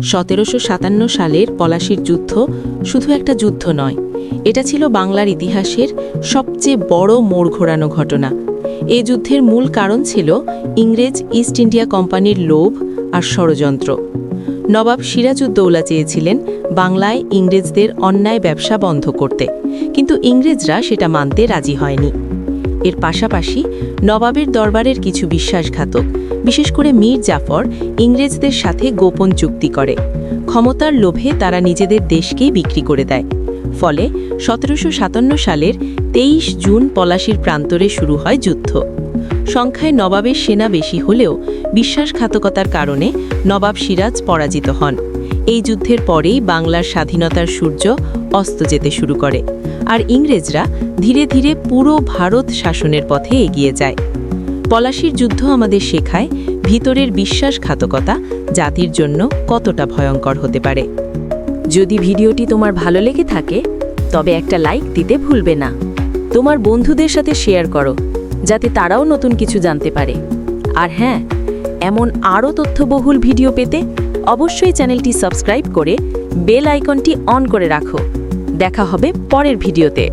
1757 সালের পলাশীর যুদ্ধ শুধু একটা যুদ্ধ নয়, এটা ছিল বাংলার ইতিহাসের সবচেয়ে বড় মোড় ঘোরানো ঘটনা। এই যুদ্ধের মূল কারণ ছিল ইংরেজ ইস্ট ইন্ডিয়া কোম্পানির লোভ আর ষড়যন্ত্র। নবাব সিরাজউদ্দৌলা চেয়েছিলেন বাংলায় ইংরেজদের অন্যায় ব্যবসা বন্ধ করতে, কিন্তু ইংরেজরা সেটা মানতে রাজি হয়নি। এর পাশাপাশি নবাবের দরবারের কিছু বিশ্বাসঘাতক, বিশেষ করে মীর জাফর, ইংরেজদের সাথে গোপন চুক্তি করে। ক্ষমতার লোভে তারা নিজেদের দেশকেই বিক্রি করে দেয়। ফলে 1757 সালের 23 জুন পলাশীর প্রান্তরে শুরু হয় যুদ্ধ। সংখ্যায় নবাবের সেনা বেশি হলেও বিশ্বাসঘাতকতার কারণে নবাব সিরাজ পরাজিত হন। এই যুদ্ধের পরেই বাংলার স্বাধীনতার সূর্য অস্ত যেতে শুরু করে, আর ইংরেজরা ধীরে ধীরে পুরো ভারত শাসনের পথে এগিয়ে যায়। পলাশীর যুদ্ধ আমাদের শেখায় ভিতরের বিশ্বাসঘাতকতা জাতির জন্য কতটা ভয়ঙ্কর হতে পারে। যদি ভিডিওটি তোমার ভালো লেগে থাকে তবে একটা লাইক দিতে ভুলবে না। তোমার বন্ধুদের সাথে শেয়ার করো যাতে তারাও নতুন কিছু জানতে পারে। আর হ্যাঁ, এমন আরও তথ্যবহুল ভিডিও পেতে অবশ্যই চ্যানেলটি সাবস্ক্রাইব করে বেল আইকনটি অন করে রাখো। দেখা হবে পরের ভিডিওতে।